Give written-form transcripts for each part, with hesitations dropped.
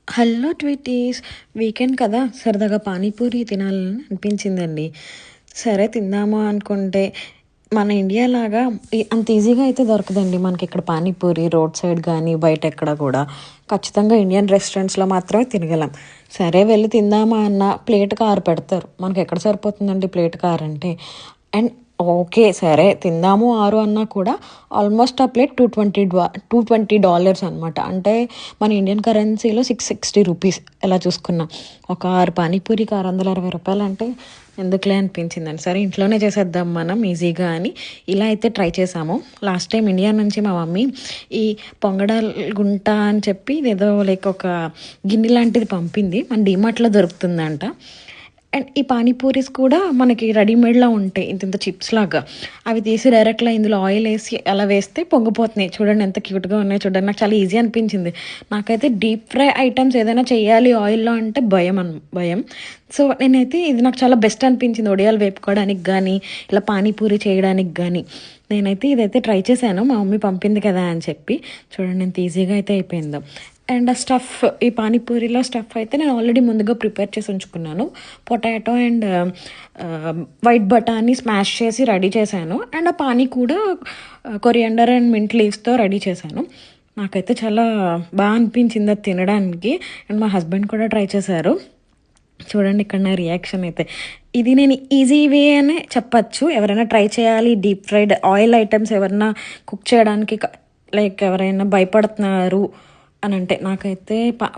Hello ట్విటీస్. Weekend కదా, సరదాగా పానీపూరి తినాలని అనిపించిందండి. సరే తిందాము అనుకుంటే మన ఇండియా లాగా అంత ఈజీగా అయితే దొరకదండి మనకి ఇక్కడ పానీపూరి రోడ్ సైడ్ కానీ బయట ఎక్కడ కూడా. ఖచ్చితంగా ఇండియన్ రెస్టారెంట్స్లో మాత్రమే తినగలం. సరే వెళ్ళి తిందామా అన్న ప్లేట్కి 6 పెడతారు. మనకి ఎక్కడ సరిపోతుందండి ప్లేట్కి 6 అంటే. అండ్ ఓకే సరే తిందాము 6 అన్నా కూడా ఆల్మోస్ట్ ఆ ప్లేట్ $220 అనమాట. అంటే మన ఇండియన్ కరెన్సీలో $660 ఎలా చూసుకున్నా. ఒక 6 పానీపూరికి $660 అంటే ఎందుకులే అనిపించిందండి. సరే ఇంట్లోనే చేసేద్దాం మనం ఈజీగా అని ఇలా అయితే ట్రై చేసాము. లాస్ట్ టైం ఇండియా నుంచి మా మమ్మీ ఈ పొంగడాల గుంట అని చెప్పి ఏదో లైక్ ఒక గిన్నె లాంటిది పంపింది. మన డీమార్ట్లో దొరుకుతుందంట. అండ్ ఈ పానీపూరీస్ కూడా మనకి రెడీమేడ్లా ఉంటాయి, ఇంత ఇంత చిప్స్ లాగా. అవి తీసి డైరెక్ట్గా ఇందులో ఆయిల్ వేసి అలా వేస్తే పొంగిపోతున్నాయి. చూడండి ఎంత క్యూట్గా ఉన్నాయి. చూడండి నాకు చాలా ఈజీ అనిపించింది. నాకైతే డీప్ ఫ్రై ఐటమ్స్ ఏదైనా చేయాలి ఆయిల్లో అంటే భయం. సో నేనైతే ఇది నాకు చాలా బెస్ట్ అనిపించింది. వడియాలు వేపుకోవడానికి కానీ ఇలా పానీపూరి చేయడానికి కానీ. నేనైతే ఇదైతే ట్రై చేశాను, మా మమ్మీ పంపింది కదా అని చెప్పి. చూడండి ఎంత ఈజీగా అయితే అయిపోయిందో. అండ్ ఆ స్టఫ్, ఈ పానీపూరిలో స్టఫ్ అయితే నేను ఆల్రెడీ ముందుగా ప్రిపేర్ చేసి ఉంచుకున్నాను. పొటాటో అండ్ వైట్ బటానీ స్మాష్ చేసి రెడీ చేశాను. అండ్ ఆ పానీ కూడా కొరియాండర్ అండ్ మింట్ లీవ్స్తో రెడీ చేశాను. నాకైతే చాలా బాగా అనిపించింది అది తినడానికి. అండ్ మా హస్బెండ్ కూడా ట్రై చేశారు. చూడండి ఇక్కడ నా రియాక్షన్ అయితే. ఇది నేను ఈజీ వే అనే చెప్పచ్చు. ఎవరైనా ట్రై చేయాలి డీప్ ఫ్రైడ్ ఆయిల్ ఐటమ్స్ ఎవరైనా కుక్ చేయడానికి, లైక్ ఎవరైనా భయపడుతున్నారు అని అంటే. నాకైతే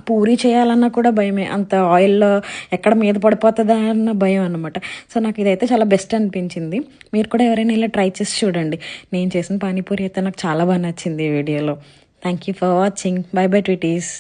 పూరి చేయాలన్నా కూడా భయమే, అంత ఆయిల్లో ఎక్కడ మీద పడిపోతుందా అన్న భయం అనమాట. సో నాకు ఇదైతే చాలా బెస్ట్ అనిపించింది. మీరు కూడా ఎవరైనా ఇలా ట్రై చేసి చూడండి. నేను చేసిన పానీపూరి అయితే నాకు చాలా బాగా నచ్చింది ఈ వీడియోలో. Thank you for watching. Bye bye ట్విటీస్.